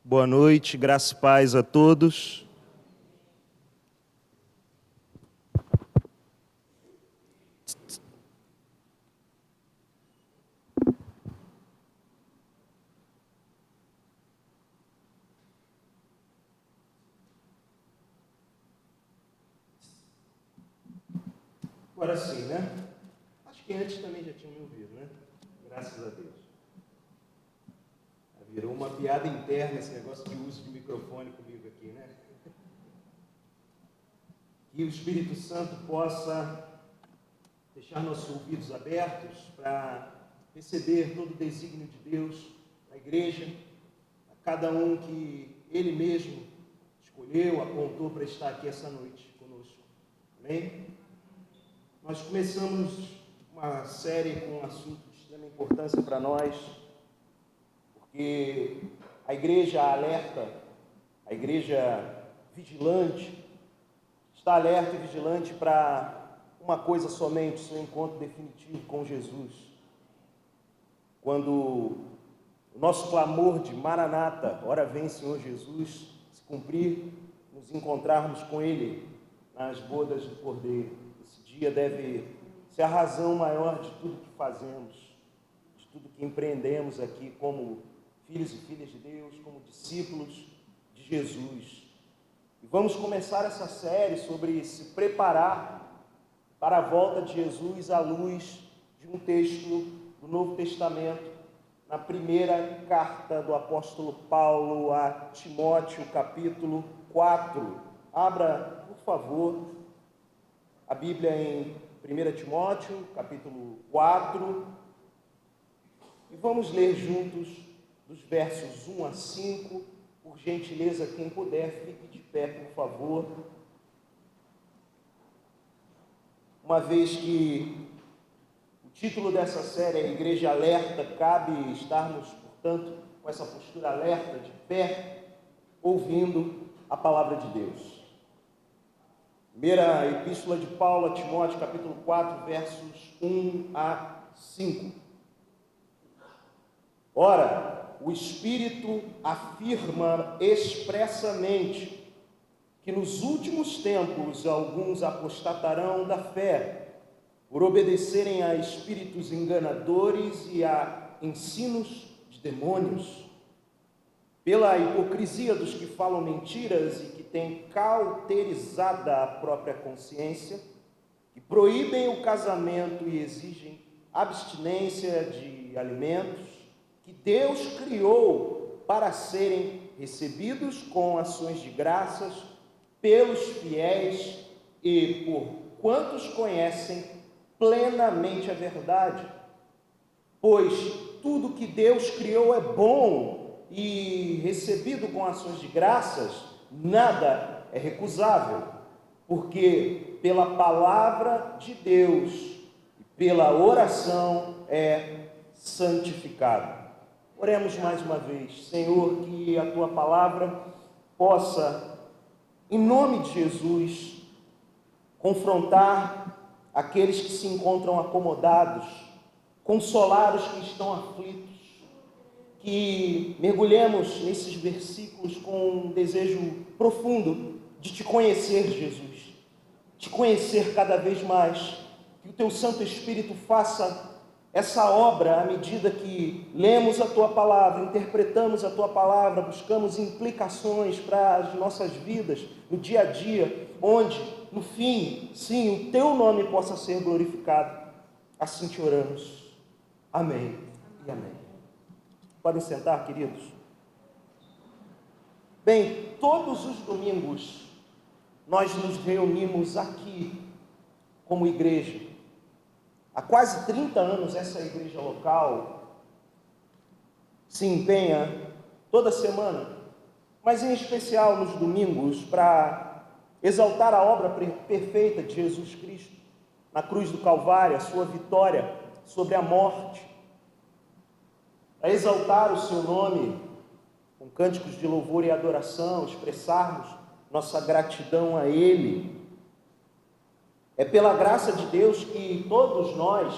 Boa noite, graça e paz a todos. Agora sim, né? Acho que antes também já tinham me ouvido, né? Graças a Deus. Virou uma piada interna esse negócio de uso de microfone comigo aqui, né? Que o Espírito Santo possa deixar nossos ouvidos abertos para receber todo o desígnio de Deus na igreja, a cada um que Ele mesmo escolheu, apontou para estar aqui essa noite conosco. Amém? Nós começamos uma série com um assunto de extrema importância para nós, porque a igreja alerta, a igreja vigilante, está alerta e vigilante para uma coisa somente, seu encontro definitivo com Jesus. Quando o nosso clamor de Maranata, ora vem Senhor Jesus, se cumprir, nos encontrarmos com Ele nas bodas do Cordeiro. Esse dia deve ser a razão maior de tudo que fazemos, de tudo que empreendemos aqui como filhos e filhas de Deus, como discípulos de Jesus. E vamos começar essa série sobre se preparar para a volta de Jesus à luz de um texto do Novo Testamento, na primeira carta do apóstolo Paulo a Timóteo, capítulo 4. Abra, por favor, a Bíblia em 1 Timóteo, capítulo 4, e vamos ler juntos dos versos 1 a 5. Por gentileza, quem puder, fique de pé, por favor. Uma vez que o título dessa série é Igreja Alerta, cabe estarmos, portanto, com essa postura alerta, de pé, ouvindo a palavra de Deus. Primeira Epístola de Paulo a Timóteo, capítulo 4, versos 1 a 5. Ora, o Espírito afirma expressamente que nos últimos tempos alguns apostatarão da fé, por obedecerem a espíritos enganadores e a ensinos de demônios, pela hipocrisia dos que falam mentiras e que têm cauterizada a própria consciência, que proíbem o casamento e exigem abstinência de alimentos que Deus criou para serem recebidos com ações de graças pelos fiéis e por quantos conhecem plenamente a verdade. Pois tudo que Deus criou é bom e recebido com ações de graças, nada é recusável, porque pela palavra de Deus e pela oração é santificado. Oremos mais uma vez. Senhor, que a Tua palavra possa, em nome de Jesus, confrontar aqueles que se encontram acomodados, consolar os que estão aflitos, que mergulhemos nesses versículos com um desejo profundo de Te conhecer, Jesus, Te conhecer cada vez mais, que o Teu Santo Espírito faça essa obra à medida que lemos a Tua palavra, interpretamos a Tua palavra, buscamos implicações para as nossas vidas, no dia a dia, onde, no fim, sim, o Teu nome possa ser glorificado. Assim te oramos. Amém e amém. Podem sentar, queridos. Bem, todos os domingos nós nos reunimos aqui como igreja. Há quase 30 anos essa igreja local se empenha toda semana, mas em especial nos domingos, para exaltar a obra perfeita de Jesus Cristo na cruz do Calvário, a sua vitória sobre a morte, para exaltar o seu nome com cânticos de louvor e adoração, expressarmos nossa gratidão a Ele. É pela graça de Deus que todos nós,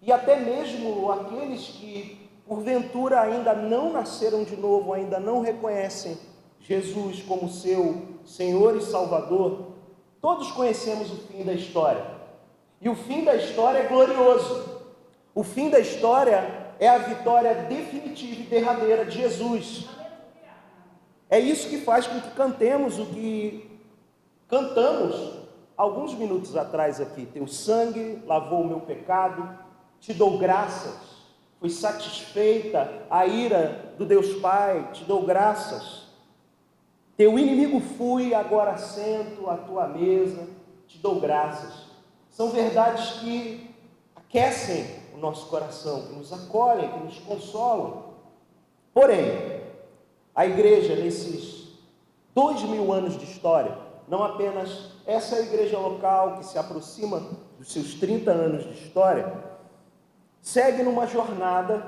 e até mesmo aqueles que porventura ainda não nasceram de novo, ainda não reconhecem Jesus como seu Senhor e Salvador, todos conhecemos o fim da história. E o fim da história é glorioso. O fim da história é a vitória definitiva e derradeira de Jesus. É isso que faz com que cantemos o que cantamos alguns minutos atrás aqui. Teu sangue lavou o meu pecado, te dou graças. Foi satisfeita a ira do Deus Pai, te dou graças. Teu inimigo fui, agora sento à tua mesa, te dou graças. São verdades que aquecem o nosso coração, que nos acolhem, que nos consolam. Porém, a igreja, nesses 2000 anos de história, não apenas essa igreja local que se aproxima dos seus 30 anos de história, segue numa jornada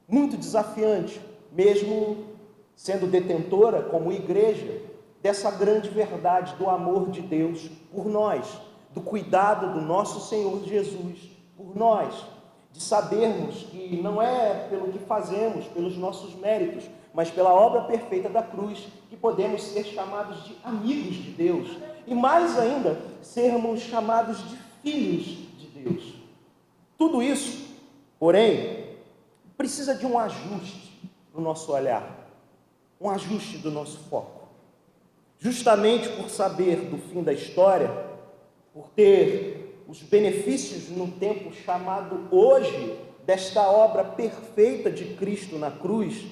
muito desafiante, mesmo sendo detentora, como igreja, dessa grande verdade do amor de Deus por nós, do cuidado do nosso Senhor Jesus por nós, de sabermos que não é pelo que fazemos, pelos nossos méritos, mas pela obra perfeita da cruz, que podemos ser chamados de amigos de Deus, e mais ainda, sermos chamados de filhos de Deus. Tudo isso, porém, precisa de um ajuste no nosso olhar, um ajuste do nosso foco. Justamente por saber do fim da história, por ter os benefícios no tempo chamado hoje, desta obra perfeita de Cristo na cruz,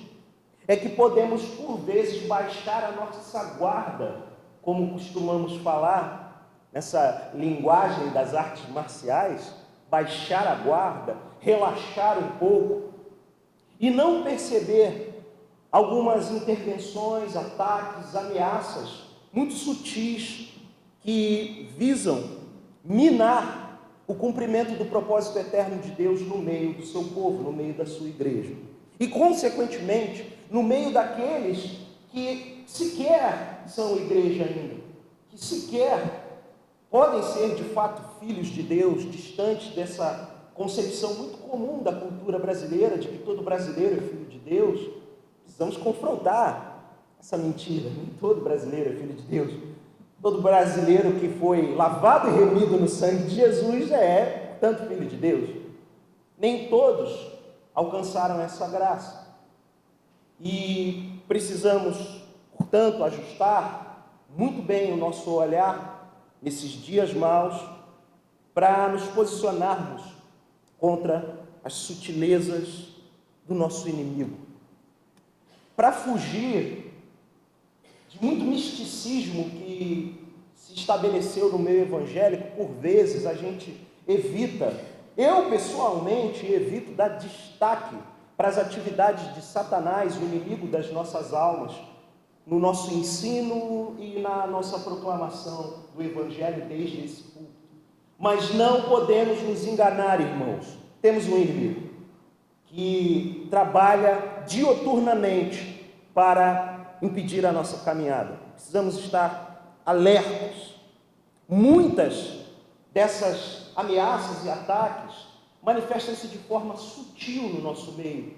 é que podemos, por vezes, baixar a nossa guarda, como costumamos falar, nessa linguagem das artes marciais, baixar a guarda, relaxar um pouco, e não perceber algumas intervenções, ataques, ameaças, muito sutis, que visam minar o cumprimento do propósito eterno de Deus no meio do seu povo, no meio da sua igreja. E, consequentemente, no meio daqueles que sequer são igreja ainda, que sequer podem ser de fato filhos de Deus, distantes dessa concepção muito comum da cultura brasileira, de que todo brasileiro é filho de Deus. Precisamos confrontar essa mentira. Nem todo brasileiro é filho de Deus. Todo brasileiro que foi lavado e remido no sangue de Jesus é, portanto, filho de Deus. Nem todos alcançaram essa graça. E precisamos, portanto, ajustar muito bem o nosso olhar nesses dias maus para nos posicionarmos contra as sutilezas do nosso inimigo. Para fugir de muito misticismo que se estabeleceu no meio evangélico, por vezes a gente evita, eu pessoalmente evito dar destaque para as atividades de Satanás, o inimigo das nossas almas, no nosso ensino e na nossa proclamação do Evangelho desde esse púlpito. Mas não podemos nos enganar, irmãos. Temos um inimigo que trabalha dioturnamente para impedir a nossa caminhada. Precisamos estar alertos. Muitas dessas ameaças e ataques manifestam-se de forma sutil no nosso meio,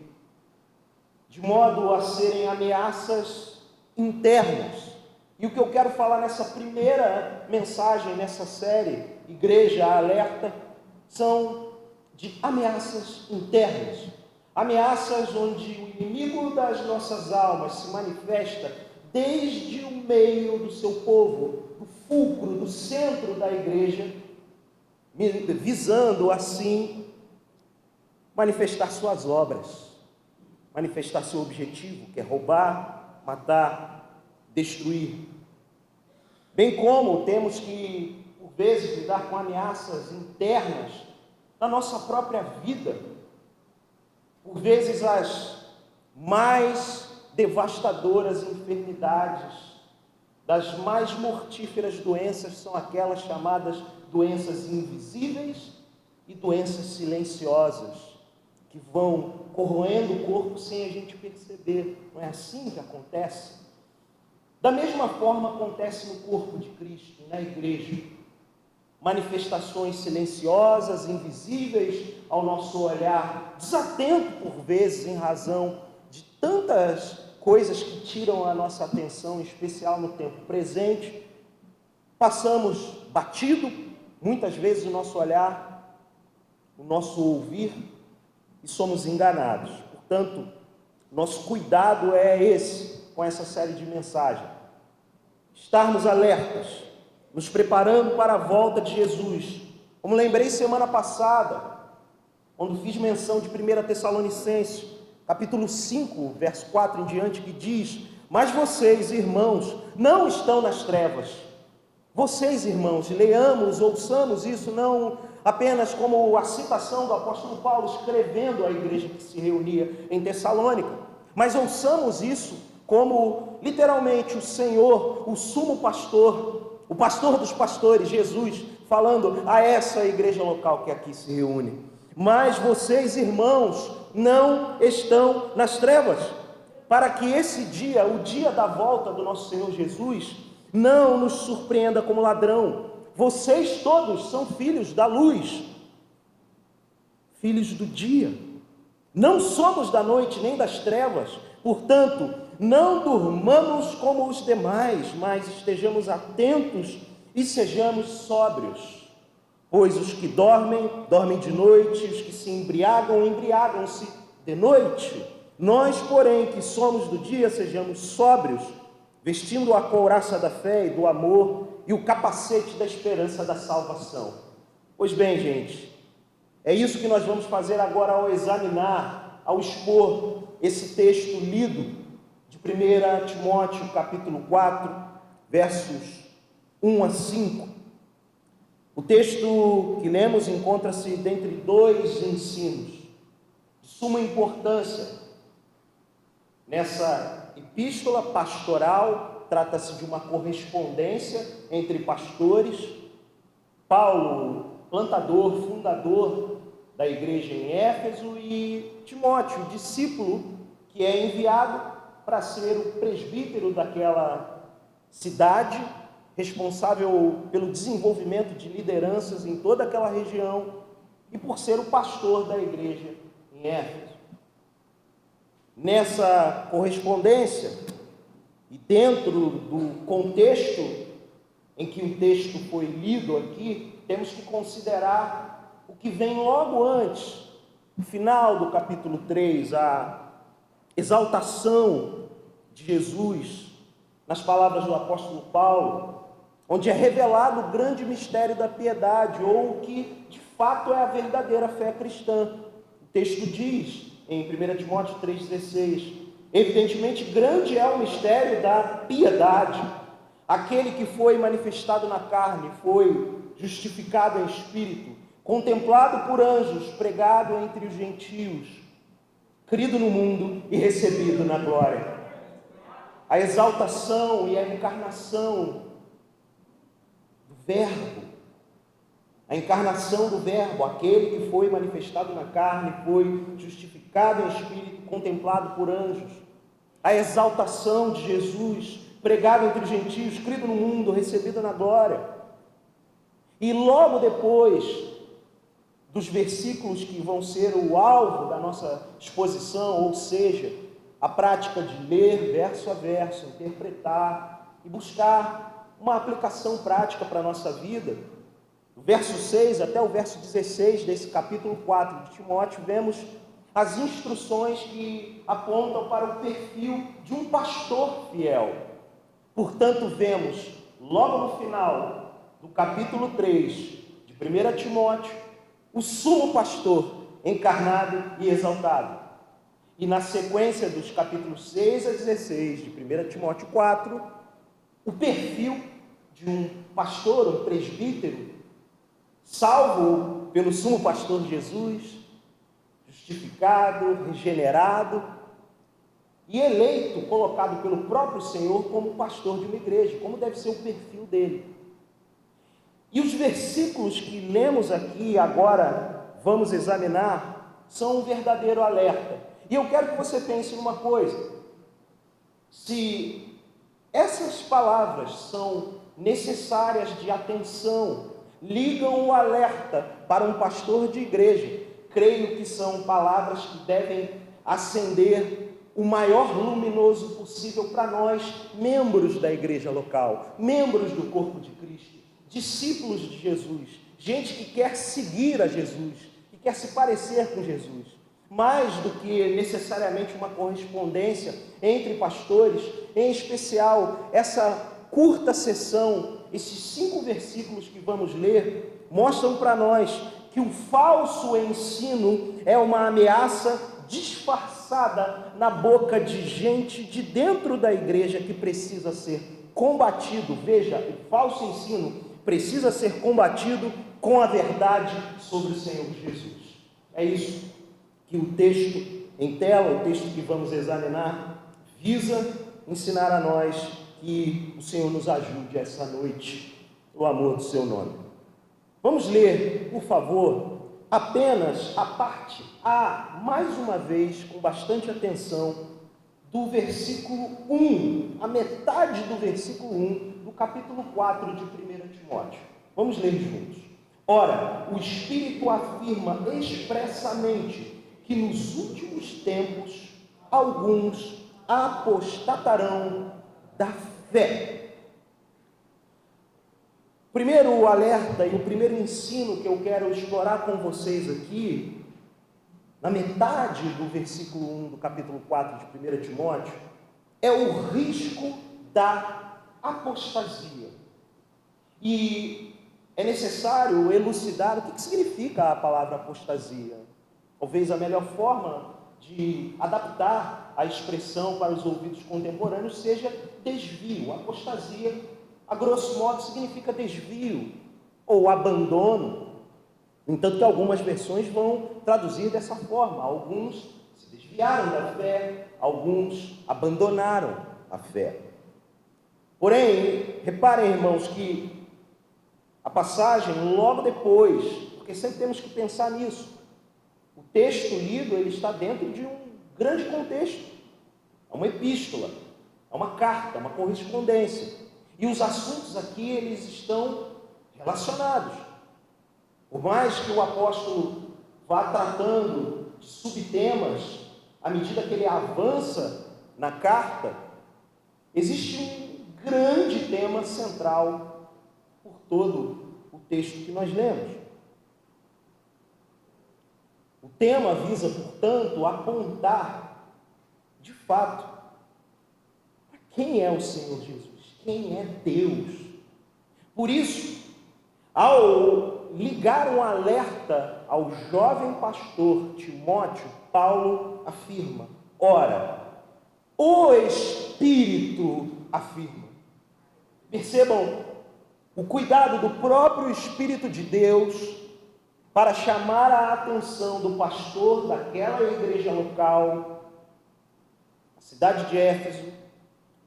de modo a serem ameaças internas. E o que eu quero falar nessa primeira mensagem, nessa série, Igreja Alerta, são de ameaças internas. Ameaças onde o inimigo das nossas almas se manifesta desde o meio do seu povo, do fulcro, do centro da igreja, visando assim manifestar suas obras, manifestar seu objetivo, que é roubar, matar, destruir. Bem como temos que, por vezes, lidar com ameaças internas na nossa própria vida. Por vezes, as mais devastadoras enfermidades, das mais mortíferas doenças, são aquelas chamadas doenças invisíveis e doenças silenciosas, que vão corroendo o corpo sem a gente perceber. Não é assim que acontece? Da mesma forma acontece no corpo de Cristo, na igreja. manifestações silenciosas, invisíveis ao nosso olhar, desatento por vezes em razão de tantas coisas que tiram a nossa atenção, em especial no tempo presente. Passamos batido, muitas vezes, o nosso olhar, o nosso ouvir, e somos enganados. Portanto, nosso cuidado é esse, com essa série de mensagens. Estarmos alertas, nos preparando para a volta de Jesus. Como lembrei semana passada, quando fiz menção de 1 Tessalonicenses, capítulo 5, verso 4 em diante, que diz: mas vocês, irmãos, não estão nas trevas. Vocês, irmãos, leamos, ouçamos isso não apenas como a citação do apóstolo Paulo escrevendo à igreja que se reunia em Tessalônica, mas ouçamos isso como literalmente o Senhor, o sumo pastor, o pastor dos pastores, Jesus, falando a essa igreja local que aqui se reúne: mas vocês, irmãos, não estão nas trevas, para que esse dia, o dia da volta do nosso Senhor Jesus, não nos surpreenda como ladrão. Vocês todos são filhos da luz, filhos do dia. Não somos da noite nem das trevas. Portanto, não durmamos como os demais, mas estejamos atentos e sejamos sóbrios. Pois os que dormem, dormem de noite, os que se embriagam, embriagam-se de noite. Nós, porém, que somos do dia, sejamos sóbrios, vestindo a couraça da fé e do amor e o capacete da esperança da salvação. Pois bem, gente, é isso que nós vamos fazer agora ao examinar, ao expor esse texto lido de 1 Timóteo, capítulo 4, versos 1 a 5. O texto que lemos encontra-se dentre dois ensinos de suma importância nessa epístola pastoral. Trata-se de uma correspondência entre pastores. Paulo, plantador, fundador da igreja em Éfeso, e Timóteo, discípulo, que é enviado para ser o presbítero daquela cidade, responsável pelo desenvolvimento de lideranças em toda aquela região e por ser o pastor da igreja em Éfeso. Nessa correspondência e dentro do contexto em que o texto foi lido aqui, temos que considerar o que vem logo antes, no final do capítulo 3, a exaltação de Jesus, nas palavras do apóstolo Paulo, onde é revelado o grande mistério da piedade, ou o que de fato é a verdadeira fé cristã. O texto diz, em 1 Timóteo 3,16, evidentemente grande é o mistério da piedade. Aquele que foi manifestado na carne, foi justificado em espírito, contemplado por anjos, pregado entre os gentios, crido no mundo e recebido na glória. A exaltação e a encarnação do Verbo, a encarnação do Verbo, aquele que foi manifestado na carne, foi justificado em espírito, contemplado por anjos. A exaltação de Jesus, pregado entre os gentios, crido no mundo, recebido na glória. E logo depois dos versículos que vão ser o alvo da nossa exposição, ou seja, a prática de ler verso a verso, interpretar e buscar uma aplicação prática para a nossa vida, do verso 6 até o verso 16 desse capítulo 4 de Timóteo, vemos as instruções que apontam para o perfil de um pastor fiel. Portanto, vemos logo no final do capítulo 3 de 1 Timóteo, o sumo pastor encarnado e exaltado. E na sequência dos capítulos 6 a 16 de 1 Timóteo 4, o perfil de um pastor, um presbítero, salvo pelo sumo pastor Jesus, justificado, regenerado e eleito, colocado pelo próprio Senhor como pastor de uma igreja, como deve ser o perfil dele. E os versículos que lemos aqui agora, vamos examinar, são um verdadeiro alerta. E eu quero que você pense numa coisa: se essas palavras são necessárias de atenção, ligam o alerta para um pastor de igreja. Creio que são palavras que devem acender o maior luminoso possível para nós, membros da igreja local, membros do corpo de Cristo, discípulos de Jesus, gente que quer seguir a Jesus, que quer se parecer com Jesus. Mais do que necessariamente uma correspondência entre pastores, em especial essa curta sessão, esses 5 versículos que vamos ler, mostram para nós que o falso ensino é uma ameaça disfarçada na boca de gente de dentro da igreja que precisa ser combatido. Veja, o falso ensino precisa ser combatido com a verdade sobre o Senhor Jesus. É isso que o texto em tela, o texto que vamos examinar, visa ensinar a nós. Que o Senhor nos ajude essa noite, no amor do seu nome. Vamos ler, por favor, apenas a parte A, mais uma vez, com bastante atenção, do versículo 1, a metade do versículo 1, do capítulo 4 de 1 Timóteo. Vamos ler juntos. Ora, o Espírito afirma expressamente que nos últimos tempos alguns apostatarão da fé. O primeiro alerta e o primeiro ensino que eu quero explorar com vocês aqui, na metade do versículo 1 do capítulo 4 de 1 Timóteo, é o risco da apostasia. E é necessário elucidar o que significa a palavra apostasia. Talvez a melhor forma de adaptar a expressão para os ouvidos contemporâneos seja desvio. Apostasia, a grosso modo, significa desvio ou abandono. No entanto, que algumas versões vão traduzir dessa forma. Alguns se desviaram da fé, alguns abandonaram a fé. Porém, reparem, irmãos, que a passagem logo depois, porque sempre temos que pensar nisso, o texto lido, ele está dentro de um grande contexto. É uma epístola, é uma carta, uma correspondência. E os assuntos aqui, eles estão relacionados. Por mais que o apóstolo vá tratando de subtemas, à medida que ele avança na carta, existe um grande tema central por todo o texto que nós lemos. O tema visa, portanto, apontar, de fato, para quem é o Senhor Jesus, quem é Deus. Por isso, ao ligar um alerta ao jovem pastor Timóteo, Paulo afirma: ora, o Espírito afirma. Percebam o cuidado do próprio Espírito de Deus para chamar a atenção do pastor daquela igreja local, a cidade de Éfeso,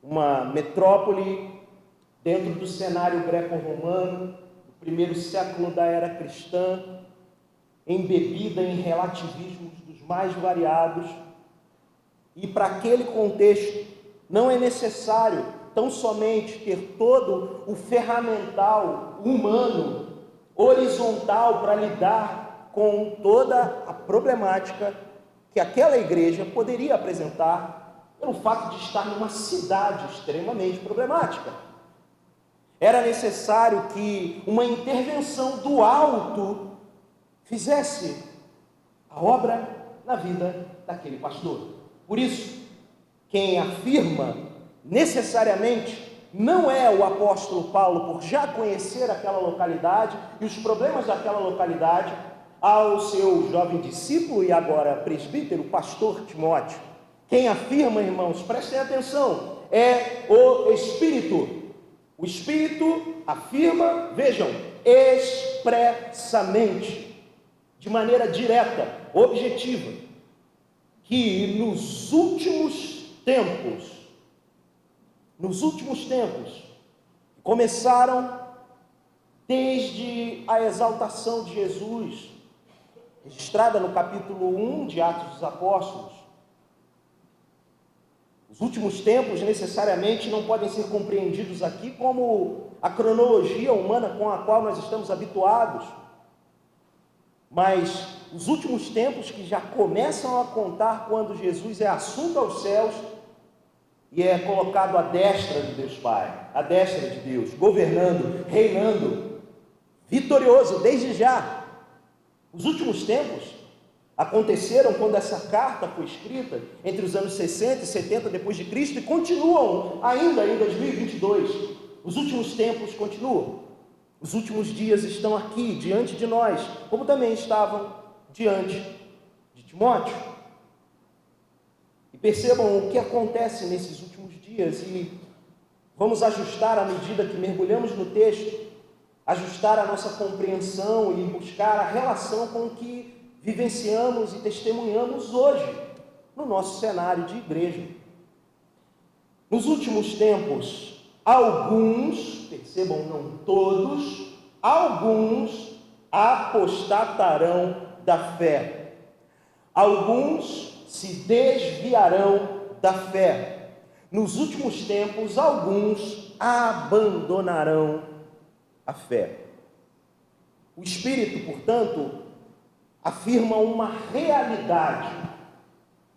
uma metrópole dentro do cenário greco-romano, do primeiro século da era cristã, embebida em relativismos dos mais variados. E para aquele contexto não é necessário tão somente ter todo o ferramental humano horizontal para lidar com toda a problemática que aquela igreja poderia apresentar pelo fato de estar numa cidade extremamente problemática. Era necessário que uma intervenção do alto fizesse a obra na vida daquele pastor. Por isso, quem afirma necessariamente não é o apóstolo Paulo, por já conhecer aquela localidade e os problemas daquela localidade, ao seu jovem discípulo e agora presbítero, pastor Timóteo. Quem afirma, irmãos, prestem atenção, é o Espírito. O Espírito afirma, vejam, expressamente, de maneira direta, objetiva, que nos últimos tempos, começaram desde a exaltação de Jesus, registrada no capítulo 1 de Atos dos Apóstolos. Os Os últimos tempos, necessariamente, não podem ser compreendidos aqui como a cronologia humana com a qual nós estamos habituados, mas os últimos tempos que já começam a contar quando Jesus é assunto aos céus e é colocado à destra de Deus Pai, à destra de Deus, governando, reinando, vitorioso desde já. Os últimos tempos aconteceram quando essa carta foi escrita entre os anos 60 e 70 depois de Cristo e continuam ainda em 2022. Os últimos tempos continuam. Os últimos dias estão aqui diante de nós, como também estavam diante de Timóteo. E percebam o que acontece nesses últimos dias e vamos ajustar à medida que mergulhamos no texto, ajustar a nossa compreensão e buscar a relação com o que vivenciamos e testemunhamos hoje no nosso cenário de igreja. Nos últimos tempos, alguns, percebam, não todos, alguns apostatarão da fé. Alguns se desviarão da fé. Nos últimos tempos, alguns abandonarão a fé. O Espírito, portanto, afirma uma realidade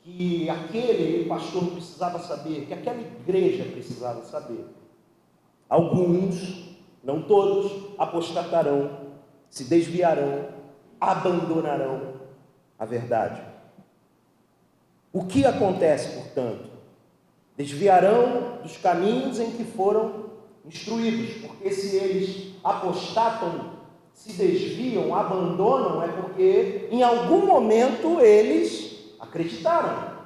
que aquele pastor precisava saber, que aquela igreja precisava saber. Alguns, não todos, apostatarão, se desviarão, abandonarão a verdade. O que acontece, portanto? Desviarão dos caminhos em que foram instruídos, porque se eles apostatam, se desviam, abandonam, é porque em algum momento eles acreditaram,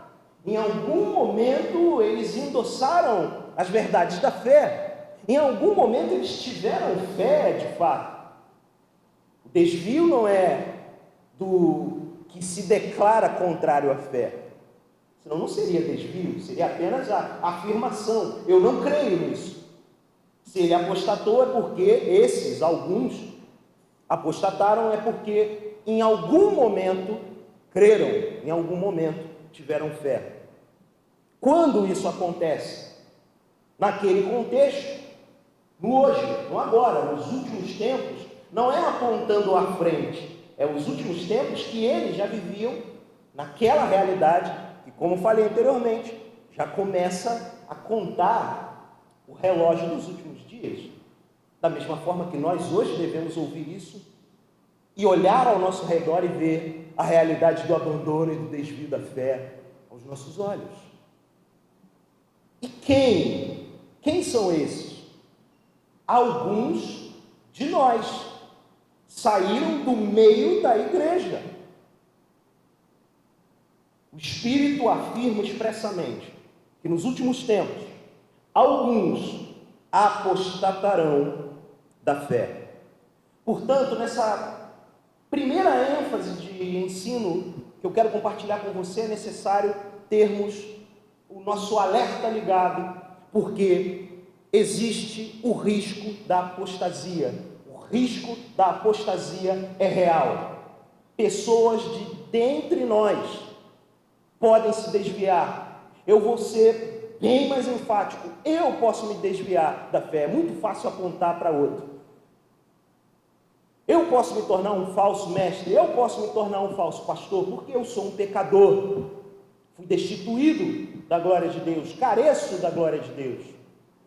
em algum momento eles endossaram as verdades da fé, em algum momento eles tiveram fé de fato. O desvio não é do que se declara contrário à fé, senão não seria desvio, seria apenas a afirmação: eu não creio nisso. Se ele apostatou é porque esses, alguns, apostataram é porque em algum momento creram, em algum momento tiveram fé. Quando isso acontece? Naquele contexto, no hoje, no agora, nos últimos tempos, não é apontando à frente, é os últimos tempos que eles já viviam naquela realidade e, como falei anteriormente, já começa a contar o relógio dos últimos dias. Da mesma forma que nós hoje devemos ouvir isso e olhar ao nosso redor e ver a realidade do abandono e do desvio da fé aos nossos olhos. E quem são esses? Alguns de nós saíram do meio da igreja. O Espírito afirma expressamente que nos últimos tempos, alguns apostatarão da fé. Portanto, nessa primeira ênfase de ensino que eu quero compartilhar com você, é necessário termos o nosso alerta ligado, porque existe o risco da apostasia. O risco da apostasia é real. Pessoas de dentre nós podem se desviar. Eu vou ser bem mais enfático. Eu posso me desviar da fé. É muito fácil apontar para outro. Eu posso me tornar um falso mestre. Eu posso me tornar um falso pastor, porque eu sou um pecador. Fui destituído da glória de Deus. Careço da glória de Deus.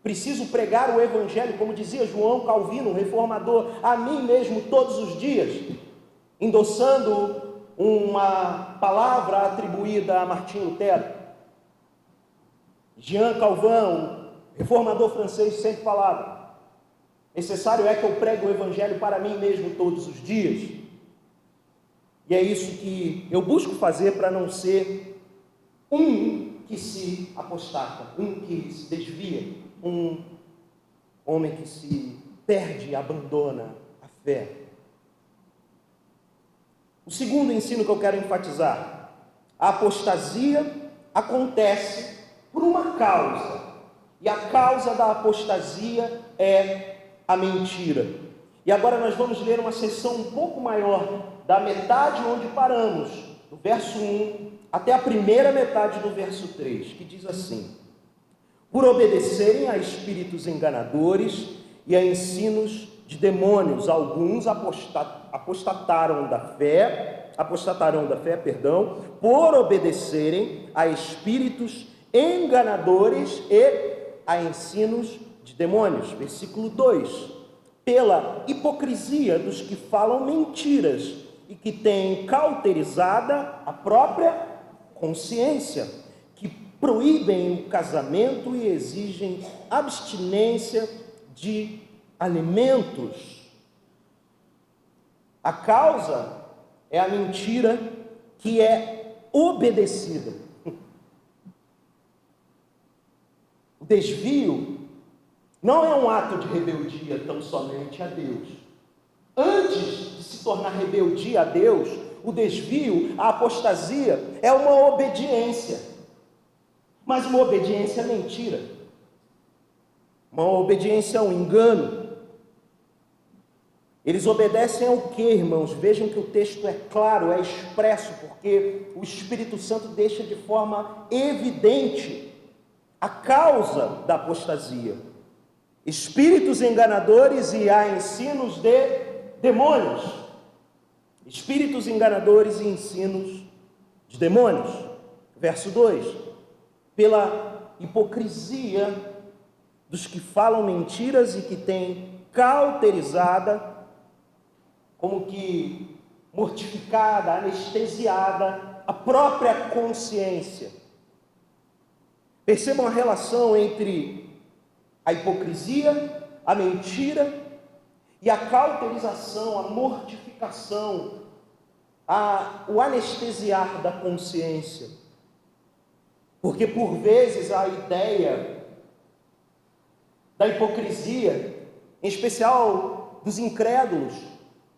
Preciso pregar o Evangelho, como dizia João Calvino, um reformador, a mim mesmo todos os dias, endossando uma palavra atribuída a Martim Lutero. Jean Calvin, reformador francês, sempre falava: necessário é que eu pregue o Evangelho para mim mesmo todos os dias. E é isso que eu busco fazer para não ser um que se apostata, um que se desvia, um homem que se perde e abandona a fé. O segundo ensino que eu quero enfatizar: a apostasia acontece por uma causa, e a causa da apostasia é a mentira. E agora nós vamos ler uma seção um pouco maior, da metade onde paramos, do verso 1 até a primeira metade do verso 3, que diz assim: por obedecerem a espíritos enganadores e a ensinos de demônios. Alguns apostatarão da fé, por obedecerem a espíritos enganadores e a ensinos de demônios. Versículo 2. Pela hipocrisia dos que falam mentiras e que têm cauterizada a própria consciência, que proíbem o casamento e exigem abstinência de alimentos. A causa é a mentira que é obedecida. O desvio não é um ato de rebeldia tão somente a Deus. Antes de se tornar rebeldia a Deus, o desvio, a apostasia, é uma obediência. Mas uma obediência à mentira. Uma obediência ao engano. Eles obedecem ao quê, irmãos? Vejam que o texto é claro, é expresso, porque o Espírito Santo deixa de forma evidente a causa da apostasia. Espíritos enganadores e a ensinos de demônios. Espíritos enganadores e ensinos de demônios. Verso 2. Pela hipocrisia dos que falam mentiras e que têm cauterizada, como que mortificada, anestesiada, a própria consciência. Percebam a relação entre a hipocrisia, a mentira e a cauterização, a mortificação, o anestesiar da consciência. Porque por vezes a ideia da hipocrisia, em especial dos incrédulos,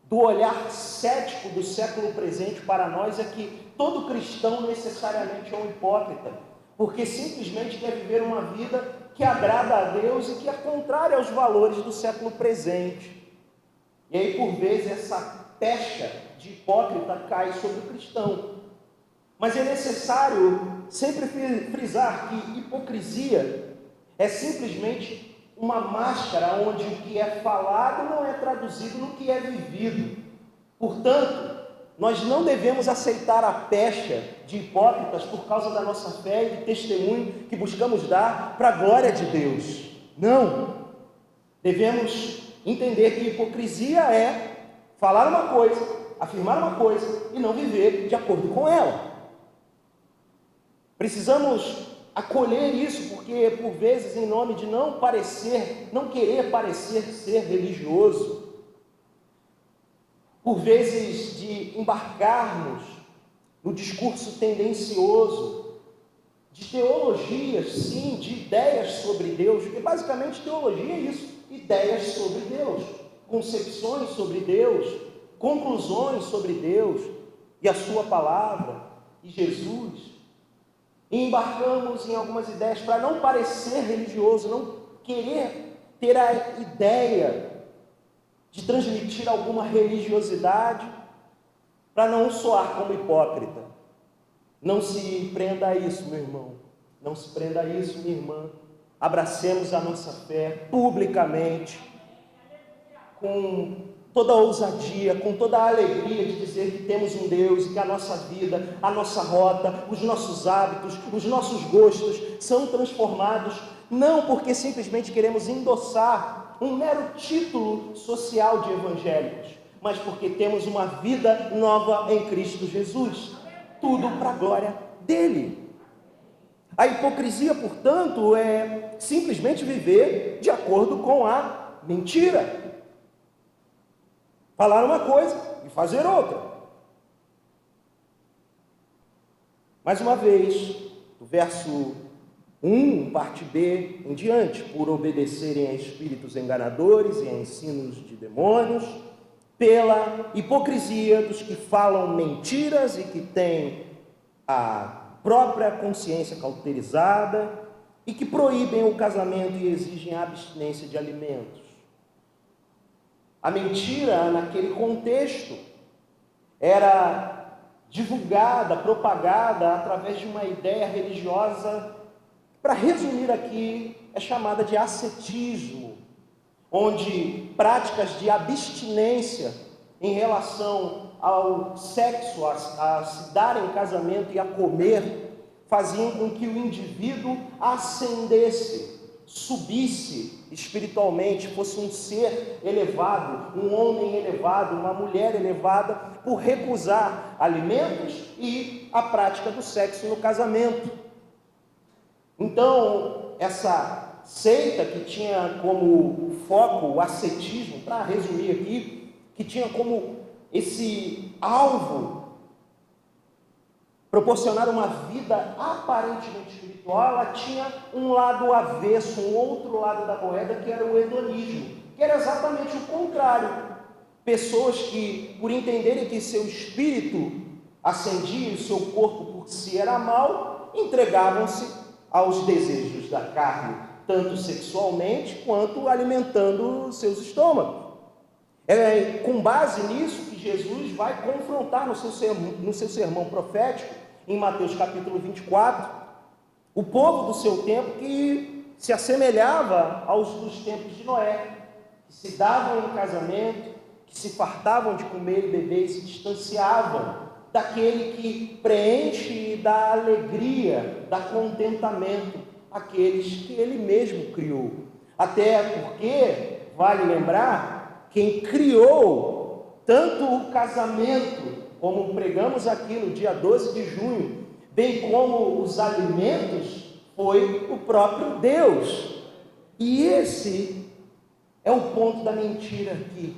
do olhar cético do século presente para nós, é que todo cristão necessariamente é um hipócrita, porque simplesmente quer viver uma vida que agrada a Deus e que é contrária aos valores do século presente. E aí, por vezes, essa pecha de hipócrita cai sobre o cristão. Mas é necessário sempre frisar que hipocrisia é simplesmente uma máscara onde o que é falado não é traduzido no que é vivido. Portanto, nós não devemos aceitar a pecha de hipócritas por causa da nossa fé e do testemunho que buscamos dar para a glória de Deus. Não! Devemos entender que hipocrisia é falar uma coisa, afirmar uma coisa e não viver de acordo com ela. Precisamos acolher isso, porque por vezes, em nome de não querer parecer ser religioso, por vezes de embarcarmos no discurso tendencioso, de teologias, sim, de ideias sobre Deus, porque basicamente teologia é isso, ideias sobre Deus, concepções sobre Deus, conclusões sobre Deus e a sua palavra e Jesus. E embarcamos em algumas ideias para não parecer religioso, não querer ter a ideia de transmitir alguma religiosidade, para não soar como hipócrita. Não se prenda a isso, meu irmão. Não se prenda a isso, minha irmã. Abracemos a nossa fé publicamente, com toda a ousadia, com toda a alegria de dizer que temos um Deus e que a nossa vida, a nossa rota, os nossos hábitos, os nossos gostos são transformados, não porque simplesmente queremos endossar um mero título social de evangélicos, mas porque temos uma vida nova em Cristo Jesus, tudo para a glória dele. A hipocrisia, portanto, é simplesmente viver de acordo com a mentira. Falar uma coisa e fazer outra. Mais uma vez, do verso 1, parte B em diante, por obedecerem a espíritos enganadores e a ensinos de demônios, pela hipocrisia dos que falam mentiras e que têm a própria consciência cauterizada e que proíbem o casamento e exigem a abstinência de alimentos. A mentira, naquele contexto, era divulgada, propagada através de uma ideia religiosa para resumir aqui, é chamada de ascetismo, onde práticas de abstinência em relação ao sexo, a se dar em casamento e a comer, faziam com que o indivíduo ascendesse, subisse espiritualmente, fosse um ser elevado, um homem elevado, uma mulher elevada, por recusar alimentos e a prática do sexo no casamento. Então, essa seita que tinha como foco o ascetismo, para resumir aqui, que tinha como esse alvo proporcionar uma vida aparentemente espiritual, ela tinha um lado avesso, um outro lado da moeda, que era o hedonismo, que era exatamente o contrário. Pessoas que, por entenderem que seu espírito ascendia e seu corpo por si era mau, entregavam-se aos desejos da carne, tanto sexualmente quanto alimentando seus estômagos. É com base nisso que Jesus vai confrontar no seu sermão profético, em Mateus capítulo 24, o povo do seu tempo que se assemelhava aos dos tempos de Noé, que se davam em casamento, que se fartavam de comer e beber e se distanciavam daquele que preenche e dá alegria, dá contentamento àqueles que ele mesmo criou. Até porque, vale lembrar, quem criou tanto o casamento, como pregamos aqui no dia 12 de junho, bem como os alimentos, foi o próprio Deus. E esse é o ponto da mentira aqui.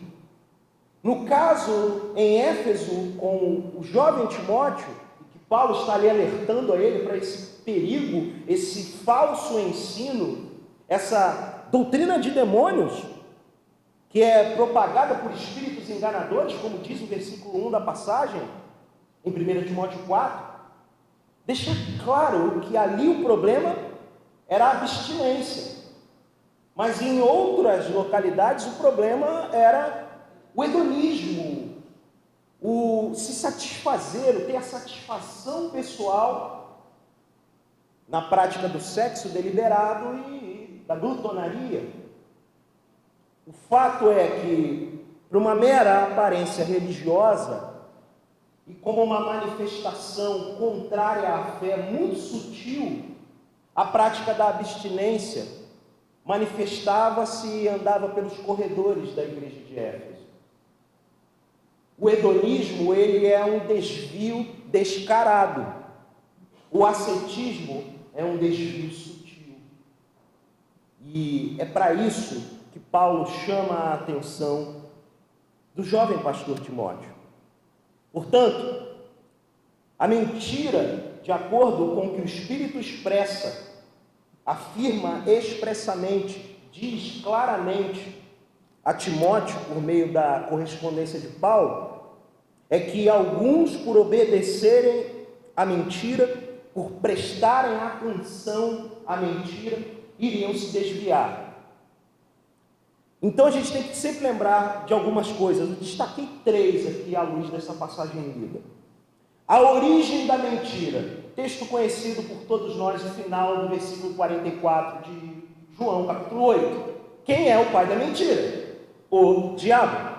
No caso, em Éfeso, com o jovem Timóteo, que Paulo está ali alertando a ele para esse perigo, esse falso ensino, essa doutrina de demônios, que é propagada por espíritos enganadores, como diz o versículo 1 da passagem, em 1 Timóteo 4, deixa claro que ali o problema era a abstinência, mas em outras localidades o problema era o hedonismo, o se satisfazer, o ter a satisfação pessoal na prática do sexo deliberado e da glutonaria. O fato é que, para uma mera aparência religiosa e como uma manifestação contrária à fé muito sutil, a prática da abstinência manifestava-se e andava pelos corredores da igreja de Éfeso. O hedonismo, ele é um desvio descarado. O ascetismo é um desvio sutil. E é para isso que Paulo chama a atenção do jovem pastor Timóteo. Portanto, a mentira, de acordo com o que o Espírito expressa, afirma expressamente, diz claramente a Timóteo, por meio da correspondência de Paulo, é que alguns, por obedecerem à mentira, por prestarem atenção à mentira, iriam se desviar. Então a gente tem que sempre lembrar de algumas coisas. Eu destaquei 3 aqui à luz dessa passagem lida. A origem da mentira, texto conhecido por todos nós, no final do versículo 44 de João, capítulo 8. Quem é o pai da mentira? O diabo.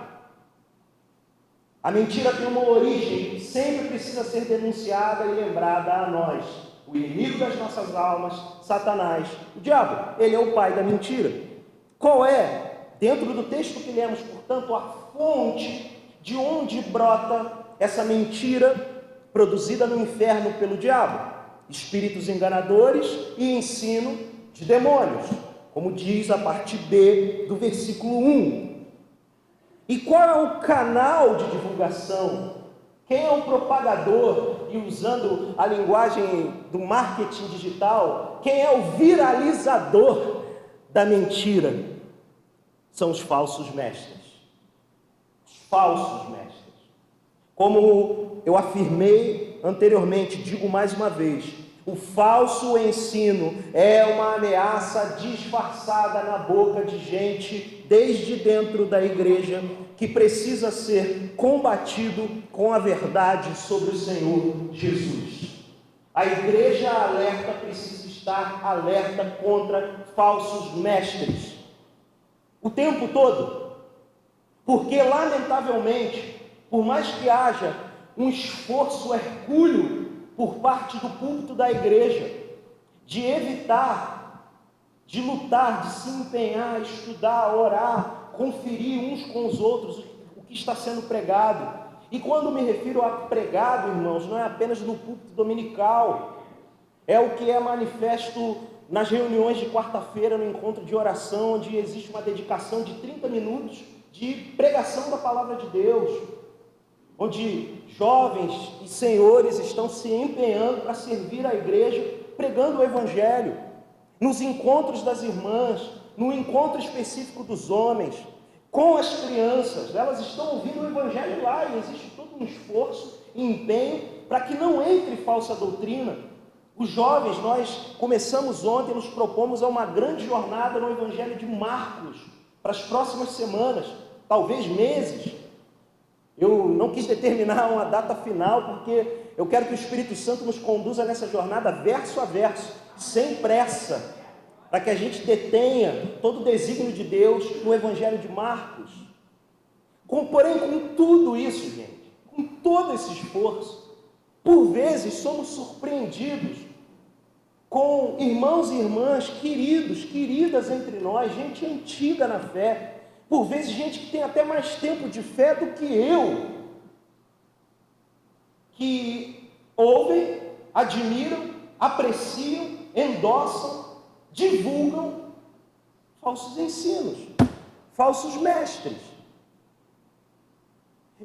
A mentira tem uma origem que sempre precisa ser denunciada e lembrada a nós. O inimigo das nossas almas, Satanás, o diabo, ele é o pai da mentira. Qual é, dentro do texto que lemos, portanto, a fonte de onde brota essa mentira produzida no inferno pelo diabo? Espíritos enganadores e ensino de demônios, como diz a parte B do versículo 1. E qual é o canal de divulgação? Quem é o propagador? E usando a linguagem do marketing digital, quem é o viralizador da mentira? São os falsos mestres. Os falsos mestres. Como eu afirmei anteriormente, digo mais uma vez, o falso ensino é uma ameaça disfarçada na boca de gente desde dentro da igreja, que precisa ser combatido com a verdade sobre o Senhor Jesus. A igreja alerta precisa estar alerta contra falsos mestres. O tempo todo. Porque, lamentavelmente, por mais que haja um esforço hercúleo por parte do púlpito da igreja, de evitar, de lutar, de se empenhar, estudar, orar, conferir uns com os outros o que está sendo pregado. E quando me refiro a pregado, irmãos, não é apenas no púlpito dominical, é o que é manifesto nas reuniões de quarta-feira, no encontro de oração, onde existe uma dedicação de 30 minutos de pregação da palavra de Deus, onde jovens e senhores estão se empenhando para servir a igreja, pregando o Evangelho, nos encontros das irmãs, no encontro específico dos homens, com as crianças, elas estão ouvindo o Evangelho lá, e existe todo um esforço e empenho para que não entre falsa doutrina. Os jovens, nós começamos ontem, nos propomos a uma grande jornada no Evangelho de Marcos, para as próximas semanas, talvez meses. Eu não quis determinar uma data final, porque eu quero que o Espírito Santo nos conduza nessa jornada verso a verso, sem pressa, para que a gente detenha todo o desígnio de Deus no Evangelho de Marcos. Porém, com tudo isso, gente, com todo esse esforço, por vezes somos surpreendidos com irmãos e irmãs queridos, queridas entre nós, gente antiga na fé, por vezes gente que tem até mais tempo de fé do que eu, que ouvem, admiram, apreciam, endossam, divulgam falsos ensinos, falsos mestres.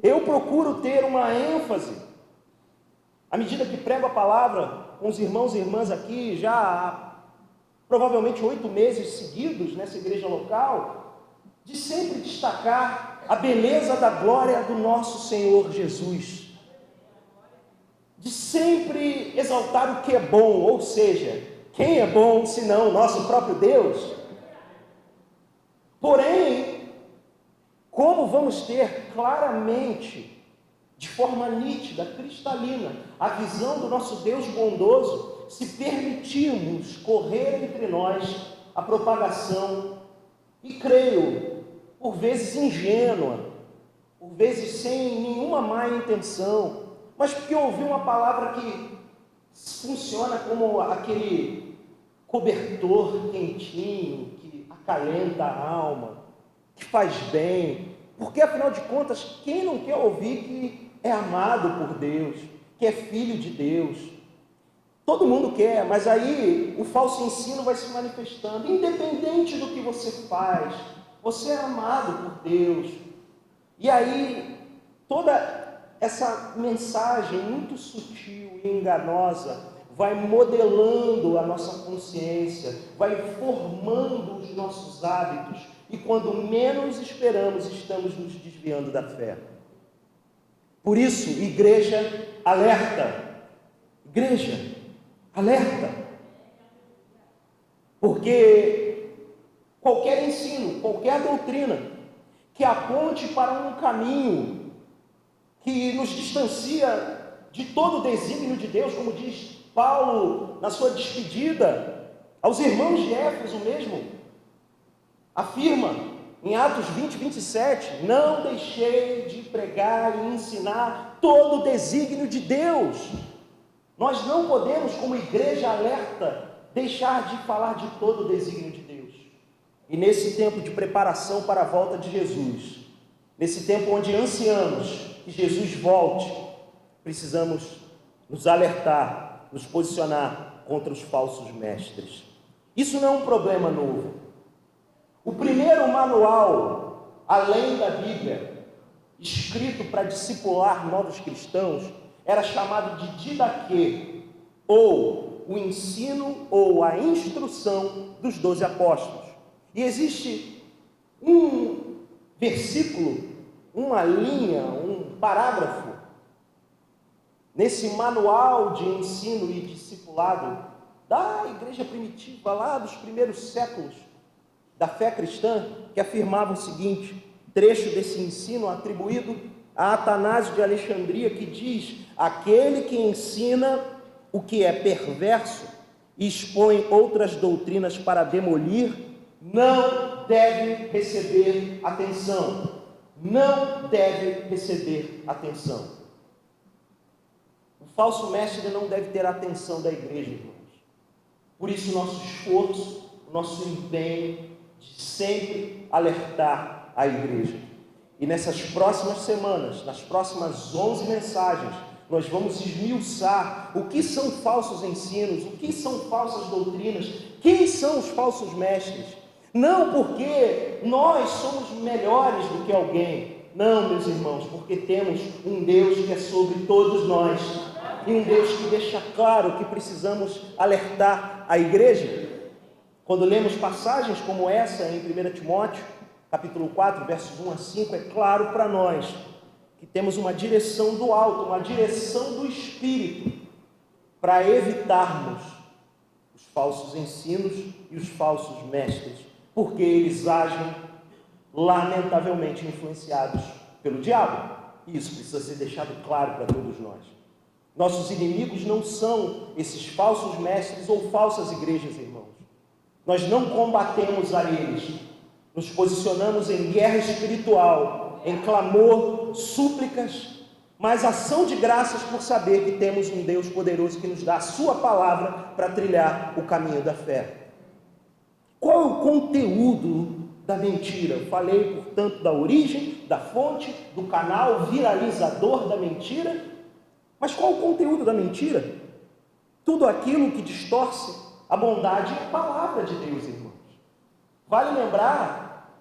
Eu procuro ter uma ênfase, à medida que prego a palavra com os irmãos e irmãs aqui, já há provavelmente 8 meses seguidos nessa igreja local, de sempre destacar a beleza da glória do nosso Senhor Jesus, de sempre exaltar o que é bom, ou seja, quem é bom senão o nosso próprio Deus? Porém, como vamos ter claramente, de forma nítida, cristalina, a visão do nosso Deus bondoso, se permitirmos correr entre nós a propagação, e creio, por vezes ingênua, por vezes sem nenhuma má intenção, mas porque ouvi uma palavra que funciona como aquele cobertor quentinho, que acalenta a alma, que faz bem, porque afinal de contas, quem não quer ouvir que é amado por Deus, que é filho de Deus? Todo mundo quer, mas aí o falso ensino vai se manifestando, independente do que você faz, você é amado por Deus. E aí, toda essa mensagem muito sutil e enganosa vai modelando a nossa consciência, vai formando os nossos hábitos, e quando menos esperamos, estamos nos desviando da fé. Por isso, igreja, alerta! Igreja, alerta! Porque qualquer ensino, qualquer doutrina que aponte para um caminho que nos distancia de todo o desígnio de Deus, como diz Paulo na sua despedida aos irmãos de Éfeso mesmo, afirma em Atos 20, 27, não deixei de pregar e ensinar todo o desígnio de Deus. Nós não podemos, como igreja alerta, deixar de falar de todo o desígnio de Deus. E nesse tempo de preparação para a volta de Jesus, nesse tempo onde ansiamos que Jesus volte, precisamos nos alertar, nos posicionar contra os falsos mestres. Isso não é um problema novo. O primeiro manual, além da Bíblia, escrito para discipular novos cristãos, era chamado de didaquê, ou o ensino ou a instrução dos 12 apóstolos. E existe um versículo, uma linha, um parágrafo, nesse manual de ensino e discipulado da igreja primitiva, lá dos primeiros séculos da fé cristã, que afirmava o seguinte, trecho desse ensino atribuído a Atanásio de Alexandria, que diz: aquele que ensina o que é perverso e expõe outras doutrinas para demolir, não deve receber atenção. Não deve receber atenção. O falso mestre não deve ter a atenção da igreja, irmãos. Por isso, nosso esforço, nosso empenho de sempre alertar a igreja. E nessas próximas semanas, nas próximas 11 mensagens, nós vamos esmiuçar o que são falsos ensinos, o que são falsas doutrinas, quem são os falsos mestres. Não porque nós somos melhores do que alguém, não, meus irmãos, porque temos um Deus que é sobre todos nós, e um Deus que deixa claro que precisamos alertar a igreja. Quando lemos passagens como essa em 1 Timóteo, capítulo 4, versos 1 a 5, é claro para nós que temos uma direção do alto, uma direção do Espírito, para evitarmos os falsos ensinos e os falsos mestres, porque eles agem lamentavelmente influenciados pelo diabo. E isso precisa ser deixado claro para todos nós. Nossos inimigos não são esses falsos mestres ou falsas igrejas, irmãos. Nós não combatemos a eles, nos posicionamos em guerra espiritual, em clamor, súplicas, mas ação de graças por saber que temos um Deus poderoso que nos dá a sua palavra para trilhar o caminho da fé. Qual é o conteúdo da mentira? Eu falei, portanto, da origem, da fonte, do canal viralizador da mentira, mas qual é o conteúdo da mentira? Tudo aquilo que distorce a bondade e a palavra de Deus, irmãos. Vale lembrar,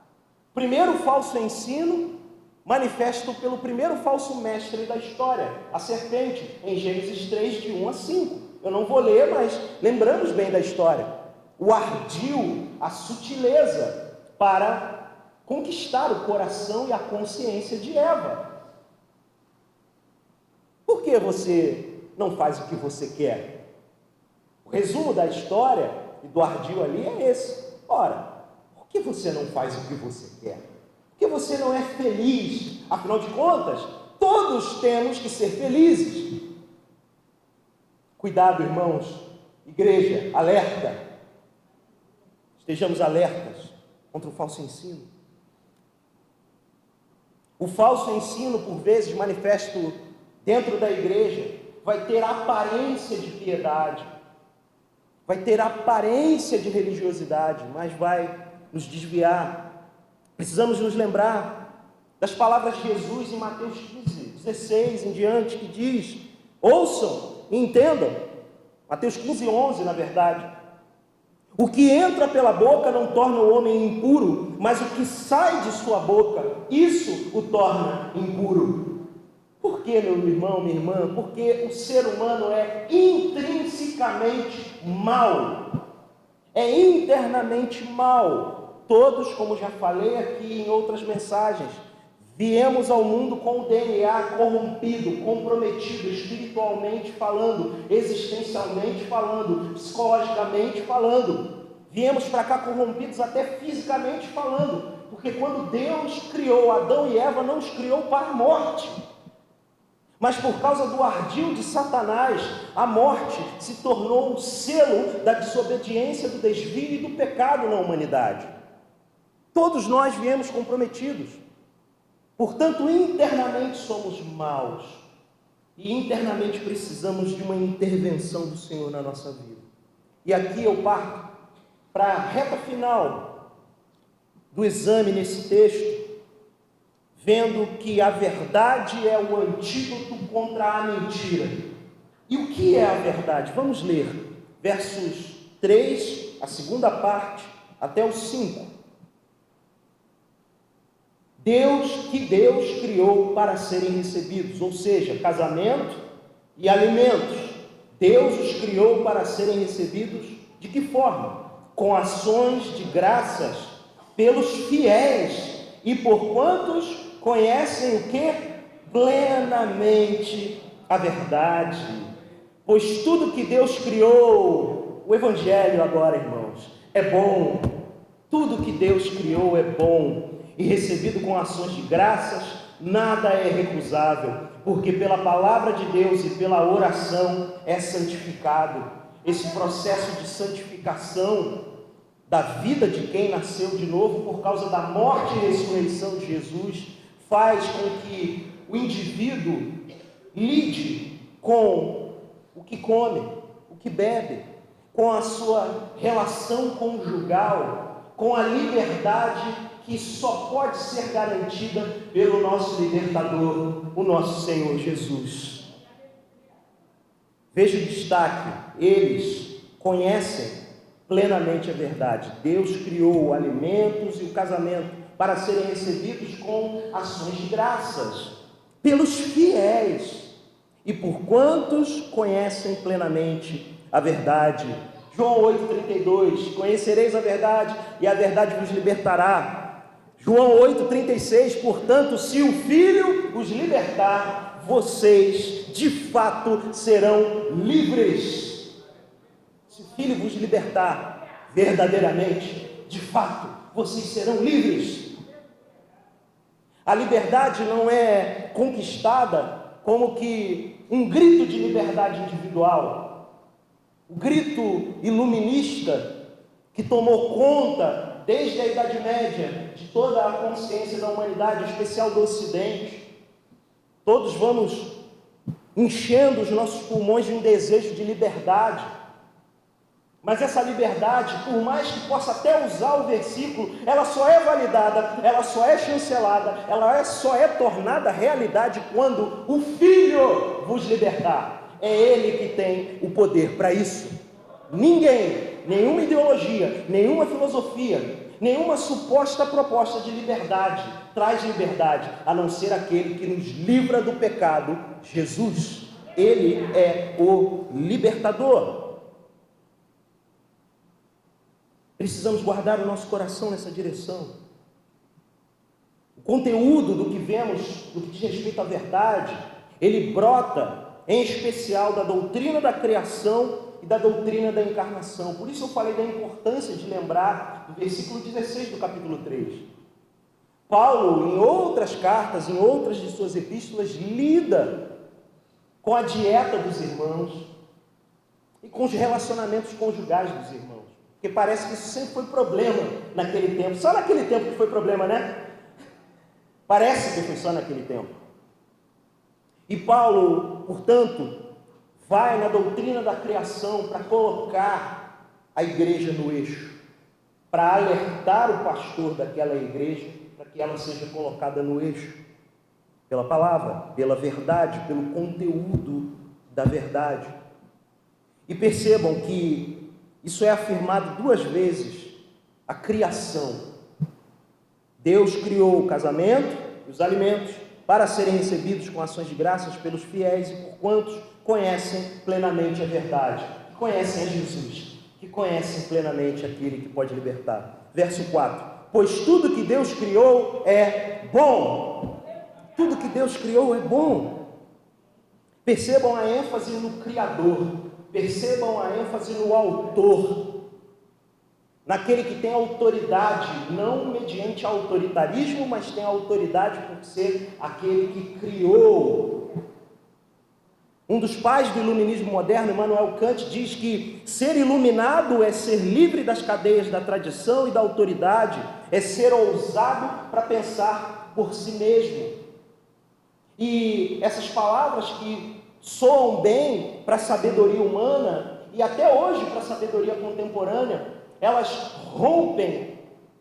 primeiro falso ensino, manifesto pelo primeiro falso mestre da história, a serpente, em Gênesis 3, de 1 a 5. Eu não vou ler, mas lembramos bem da história. O ardil, a sutileza para conquistar o coração e a consciência de Eva. Por que você não faz o que você quer? O resumo da história e do ardil ali é esse. Ora, por que você não faz o que você quer? Por que você não é feliz? Afinal de contas, todos temos que ser felizes. Cuidado, irmãos, igreja, alerta. Estejamos alertas contra o falso ensino. O falso ensino, por vezes, manifesto dentro da igreja, vai ter aparência de piedade, vai ter aparência de religiosidade, mas vai nos desviar. Precisamos nos lembrar das palavras de Jesus em Mateus 15, 16 em diante, que diz: ouçam e entendam. Mateus 15, 11, na verdade. O que entra pela boca não torna o homem impuro, mas o que sai de sua boca, isso o torna impuro. Por que, meu irmão, minha irmã? Porque o ser humano é intrinsecamente mau, é internamente mau. Todos, como já falei aqui em outras mensagens, viemos ao mundo com o DNA corrompido, comprometido, espiritualmente falando, existencialmente falando, psicologicamente falando. Viemos para cá corrompidos até fisicamente falando, porque quando Deus criou Adão e Eva, não os criou para a morte. Mas por causa do ardil de Satanás, a morte se tornou um selo da desobediência, do desvio e do pecado na humanidade. Todos nós viemos comprometidos. Portanto, internamente somos maus. E internamente precisamos de uma intervenção do Senhor na nossa vida. E aqui eu parto para a reta final do exame nesse texto, vendo que a verdade é o antídoto contra a mentira. E o que é a verdade? Vamos ler versos 3, a segunda parte, até o 5. Deus criou para serem recebidos, ou seja, casamento e alimentos. Deus os criou para serem recebidos de que forma? Com ações de graças pelos fiéis e por quantos conhecem o que? Plenamente a verdade. Pois tudo que Deus criou, o Evangelho agora, irmãos, é bom. Tudo que Deus criou é bom. E recebido com ações de graças, nada é recusável, porque pela palavra de Deus e pela oração é santificado. esse processo de santificação da vida de quem nasceu de novo por causa da morte e ressurreição de Jesus, faz com que o indivíduo lide com o que come, o que bebe, com a sua relação conjugal, com a liberdade que só pode ser garantida pelo nosso libertador, o nosso Senhor Jesus. Veja o destaque: eles conhecem plenamente a verdade. Deus criou alimentos e o casamento para serem recebidos com ações de graças pelos fiéis e por quantos conhecem plenamente a verdade. João 8,32: conhecereis a verdade e a verdade vos libertará. João 8,36: portanto, se o Filho os libertar, vocês de fato serão livres. Se o Filho vos libertar verdadeiramente, de fato, vocês serão livres. A liberdade não é conquistada como que um grito de liberdade individual, o grito iluminista que tomou conta desde a Idade Média de toda a consciência da humanidade, em especial do Ocidente. Todos vamos enchendo os nossos pulmões de um desejo de liberdade, mas essa liberdade, por mais que possa até usar o versículo, ela só é validada, ela só é chancelada, ela só é tornada realidade quando o Filho vos libertar. É Ele que tem o poder para isso. Ninguém, nenhuma ideologia, nenhuma filosofia, nenhuma suposta proposta de liberdade traz liberdade, a não ser aquele que nos livra do pecado, Jesus. Ele é o libertador. Precisamos guardar o nosso coração nessa direção. O conteúdo do que vemos, do que diz respeito à verdade, ele brota, em especial, da doutrina da criação e da doutrina da encarnação. Por isso eu falei da importância de lembrar do versículo 16 do capítulo 3. Paulo, em outras cartas, em outras de suas epístolas, lida com a dieta dos irmãos e com os relacionamentos conjugais dos irmãos. Porque parece que isso sempre foi problema naquele tempo. Só naquele tempo que foi problema, né? Parece que foi só naquele tempo. E Paulo, portanto, vai na doutrina da criação para colocar a igreja no eixo, para alertar o pastor daquela igreja, para que ela seja colocada no eixo, pela palavra, pela verdade, pelo conteúdo da verdade. E percebam que isso é afirmado duas vezes: a criação. Deus criou o casamento e os alimentos para serem recebidos com ações de graças pelos fiéis e por quantos conhecem plenamente a verdade, que conhecem a Jesus, que conhecem plenamente aquele que pode libertar. Verso 4: pois tudo que Deus criou é bom. Tudo que Deus criou é bom. Percebam a ênfase no Criador. Percebam a ênfase no autor, naquele que tem autoridade, não mediante autoritarismo, mas tem autoridade por ser aquele que criou. Um dos pais do iluminismo moderno, Immanuel Kant, diz que ser iluminado é ser livre das cadeias da tradição e da autoridade, é ser ousado para pensar por si mesmo. E essas palavras que soam bem para a sabedoria humana e até hoje para a sabedoria contemporânea, elas rompem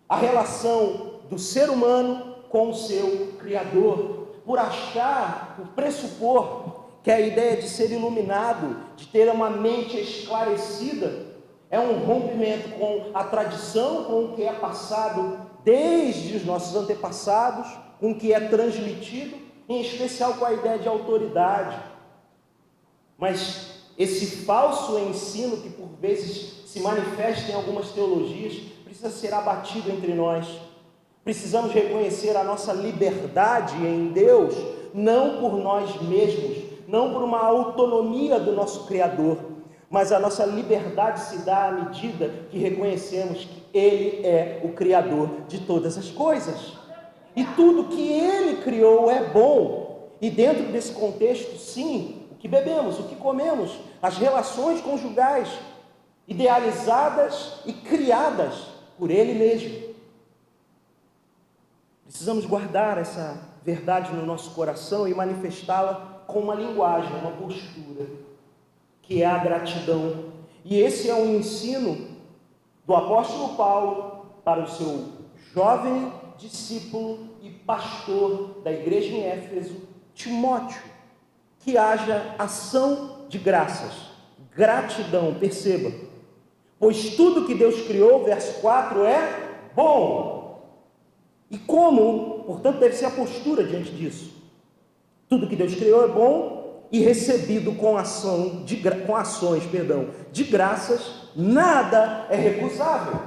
a relação do ser humano com o seu Criador, por achar, por pressupor que a ideia de ser iluminado, de ter uma mente esclarecida, é um rompimento com a tradição, com o que é passado desde os nossos antepassados, com o que é transmitido, em especial com a ideia de autoridade. Mas esse falso ensino que por vezes se manifesta em algumas teologias precisa ser abatido entre nós. Precisamos reconhecer a nossa liberdade em Deus, não por nós mesmos, não por uma autonomia do nosso Criador, mas a nossa liberdade se dá à medida que reconhecemos que Ele é o Criador de todas as coisas. E tudo que Ele criou é bom. E dentro desse contexto, sim, o que bebemos, o que comemos, as relações conjugais, idealizadas e criadas por Ele mesmo. Precisamos guardar essa verdade no nosso coração e manifestá-la com uma linguagem, uma postura, que é a gratidão. E esse é um ensino do apóstolo Paulo para o seu jovem discípulo e pastor da igreja em Éfeso, Timóteo, que haja ação de graças, gratidão, perceba, pois tudo que Deus criou, verso 4, é bom. E como, portanto, deve ser a postura diante disso? Tudo que Deus criou é bom e recebido com ações de graças, nada é recusável.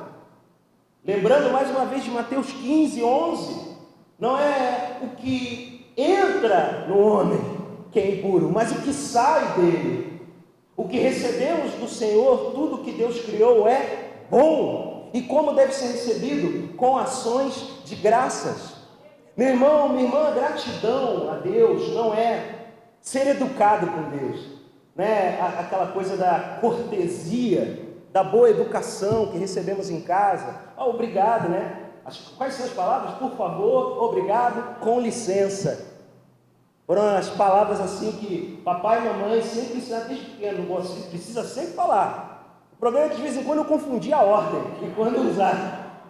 Lembrando mais uma vez de Mateus 15, 11, não é o que entra no homem que é impuro, mas o que sai dele. O que recebemos do Senhor, tudo que Deus criou é bom. E como deve ser recebido? Com ações de graças. Meu irmão, minha irmã, gratidão a Deus não é ser educado com Deus, né? Aquela coisa da cortesia, da boa educação que recebemos em casa. Obrigado, né? Quais são as palavras? Por favor, obrigado, com licença. Foram as palavras assim que papai e mamãe sempre ensinaram desde pequeno, você precisa sempre falar. O problema é que de vez em quando eu confundi a ordem e quando usar.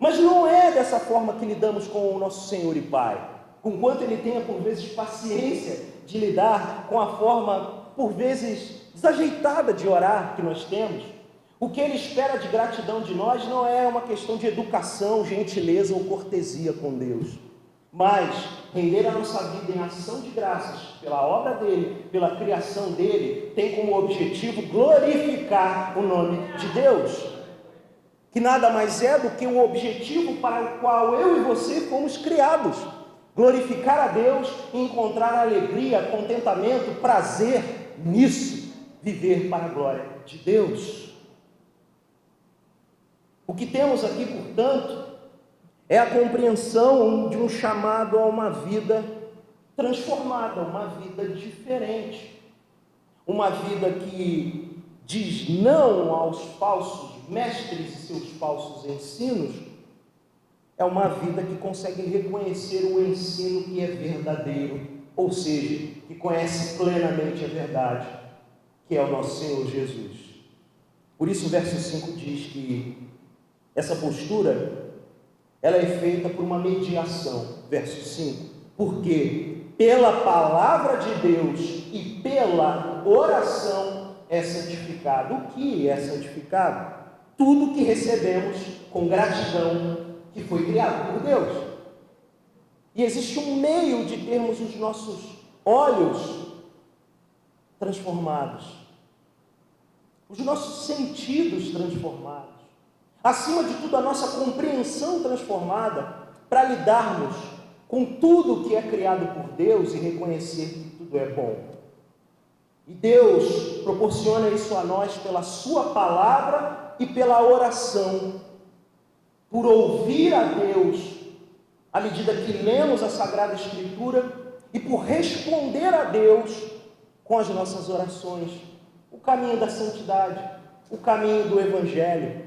Mas não é dessa forma que lidamos com o nosso Senhor e Pai. Conquanto Ele tenha por vezes paciência de lidar com a forma por vezes desajeitada de orar que nós temos, o que Ele espera de gratidão de nós não é uma questão de educação, gentileza ou cortesia com Deus, mas render a nossa vida em ação de graças pela obra dEle, pela criação dEle, tem como objetivo glorificar o nome de Deus, que nada mais é do que o objetivo para o qual eu e você fomos criados, glorificar a Deus e encontrar alegria, contentamento, prazer nisso, viver para a glória de Deus. O que temos aqui, portanto, é a compreensão de um chamado a uma vida transformada, uma vida diferente, uma vida que diz não aos falsos mestres e seus falsos ensinos, é uma vida que consegue reconhecer o ensino que é verdadeiro, ou seja, que conhece plenamente a verdade, que é o nosso Senhor Jesus. Por isso o verso 5 diz que essa postura ela é feita por uma mediação, verso 5, porque pela palavra de Deus e pela oração é santificado. O que é santificado? Tudo que recebemos com gratidão que foi criado por Deus. E existe um meio de termos os nossos olhos transformados, os nossos sentidos transformados, acima de tudo a nossa compreensão transformada, para lidarmos com tudo que é criado por Deus e reconhecer que tudo é bom. E Deus proporciona isso a nós pela sua palavra e pela oração, por ouvir a Deus à medida que lemos a Sagrada Escritura e por responder a Deus com as nossas orações. O caminho da santidade, o caminho do Evangelho,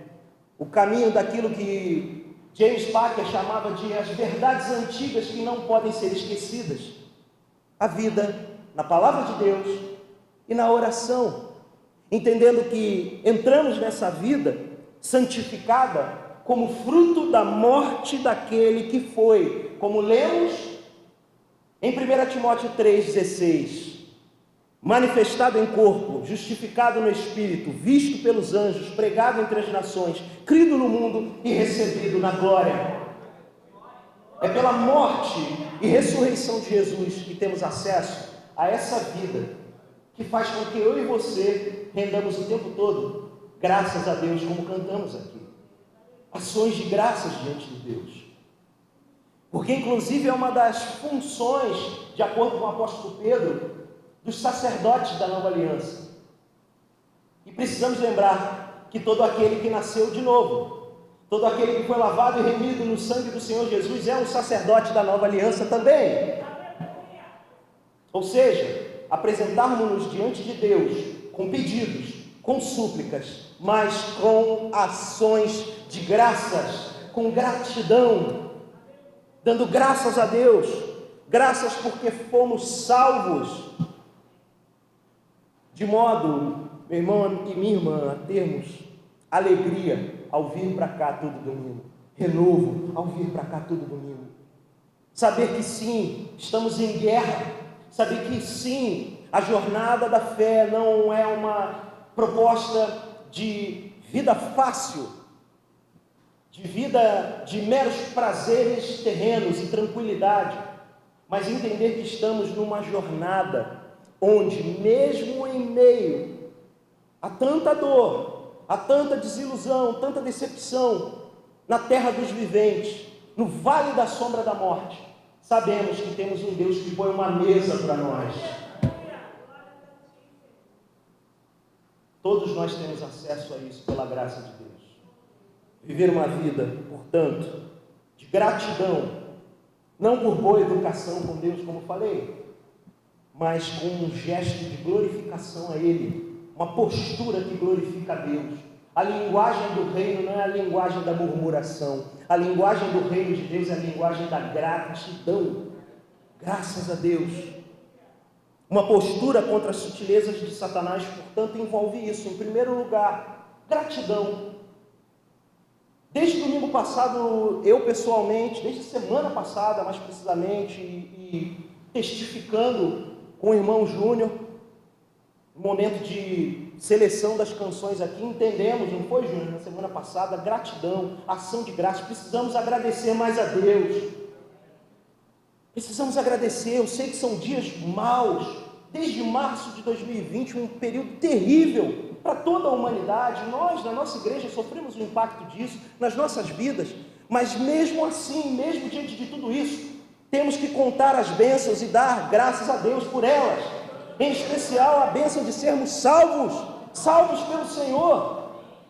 o caminho daquilo que James Packer chamava de as verdades antigas que não podem ser esquecidas. A vida na palavra de Deus e na oração, entendendo que entramos nessa vida santificada como fruto da morte daquele que foi, como lemos em 1 Timóteo 3,16, manifestado em corpo, justificado no Espírito, visto pelos anjos, pregado entre as nações, crido no mundo e recebido na glória. É pela morte e ressurreição de Jesus que temos acesso a essa vida, que faz com que eu e você rendamos o tempo todo graças a Deus, como cantamos aqui. Ações de graças diante de Deus. Porque inclusive é uma das funções, de acordo com o apóstolo Pedro, dos sacerdotes da nova aliança. E precisamos lembrar que todo aquele que nasceu de novo, todo aquele que foi lavado e remido no sangue do Senhor Jesus é um sacerdote da nova aliança também. Ou seja, apresentarmos-nos diante de Deus com pedidos, com súplicas, mas com ações de graças, com gratidão, dando graças a Deus, graças porque fomos salvos, de modo, meu irmão e minha irmã, a termos alegria ao vir para cá todo domingo, renovo ao vir para cá todo domingo, saber que sim, estamos em guerra, saber que sim, a jornada da fé não é uma proposta de vida fácil, de vida de meros prazeres terrenos e tranquilidade, mas entender que estamos numa jornada onde, mesmo em meio a tanta dor, a tanta desilusão, tanta decepção, na terra dos viventes, no vale da sombra da morte, sabemos que temos um Deus que põe uma mesa para nós. Todos nós temos acesso a isso pela graça de Deus. Viver uma vida, portanto, de gratidão, não por boa educação com Deus, como falei, mas com um gesto de glorificação a Ele, uma postura que glorifica a Deus. A linguagem do reino não é a linguagem da murmuração, a linguagem do reino de Deus é a linguagem da gratidão. Graças a Deus. Uma postura contra as sutilezas de Satanás, portanto, envolve isso. Em primeiro lugar, gratidão. Desde domingo passado, eu pessoalmente, desde semana passada, mais precisamente, e testificando com o irmão Júnior, no momento de seleção das canções aqui, entendemos, não foi, Júnior, na semana passada, gratidão, ação de graça. Precisamos agradecer mais a Deus. Precisamos agradecer. Eu sei que são dias maus, desde março de 2020, um período terrível para toda a humanidade. Nós, na nossa igreja, sofremos o impacto disso nas nossas vidas, mas mesmo assim, mesmo diante de tudo isso, temos que contar as bênçãos e dar graças a Deus por elas, em especial a bênção de sermos salvos pelo Senhor.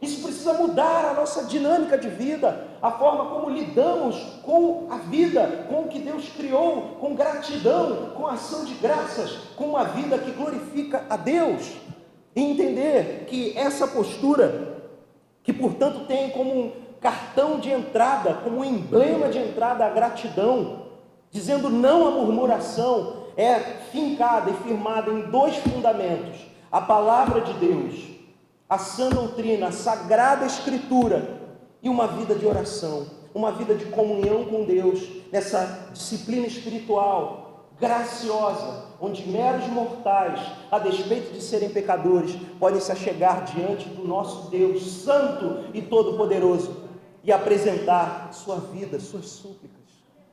Isso precisa mudar a nossa dinâmica de vida, a forma como lidamos com a vida, com o que Deus criou, com gratidão, com ação de graças, com uma vida que glorifica a Deus. E entender que essa postura, que portanto tem como um cartão de entrada, como um emblema de entrada a gratidão, dizendo não à murmuração, é fincada e firmada em dois fundamentos: a palavra de Deus, a sã doutrina, a sagrada escritura, e uma vida de oração, uma vida de comunhão com Deus, nessa disciplina espiritual graciosa, onde meros mortais, a despeito de serem pecadores, podem se achegar diante do nosso Deus santo e todo-poderoso e apresentar sua vida, suas súplicas.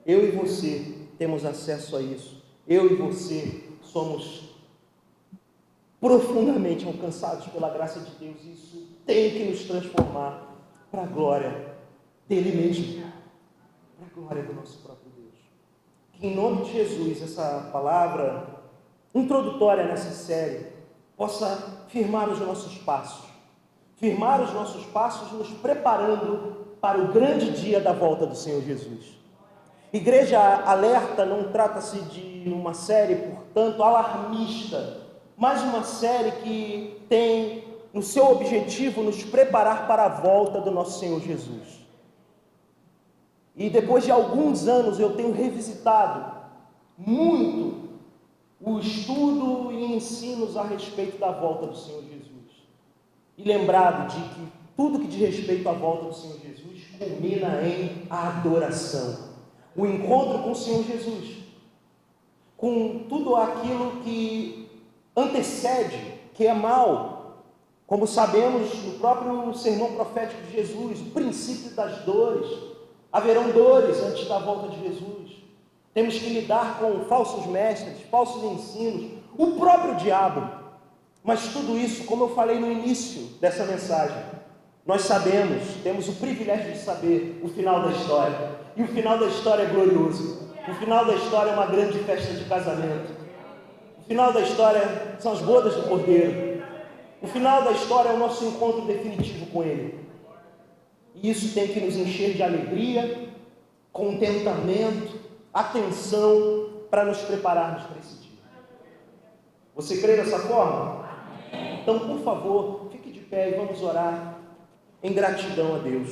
Eu e você temos acesso a isso. Eu e você somos profundamente alcançados pela graça de Deus. Isso tem que nos transformar para a glória dele mesmo, para a glória do nosso próprio Deus. Que em nome de Jesus, essa palavra introdutória nessa série possa firmar os nossos passos, nos preparando para o grande dia da volta do Senhor Jesus. Igreja Alerta não trata-se de uma série, portanto, alarmista, mas uma série que tem no seu objetivo nos preparar para a volta do nosso Senhor Jesus. E depois de alguns anos eu tenho revisitado muito o estudo e ensinos a respeito da volta do Senhor Jesus. E lembrado de que tudo que diz respeito à volta do Senhor Jesus culmina em adoração. O encontro com o Senhor Jesus, com tudo aquilo que antecede, que é mal. Como sabemos no próprio sermão profético de Jesus, o princípio das dores. Haverão dores antes da volta de Jesus. Temos que lidar com falsos mestres, falsos ensinos, o próprio diabo. Mas tudo isso, como eu falei no início dessa mensagem, nós sabemos, temos o privilégio de saber o final da história. E o final da história é glorioso. O final da história é uma grande festa de casamento. O final da história são as bodas do Cordeiro. O final da história é o nosso encontro definitivo com Ele. E isso tem que nos encher de alegria, contentamento, atenção, para nos prepararmos para esse dia. Você crê dessa forma? Então, por favor, fique de pé e vamos orar em gratidão a Deus.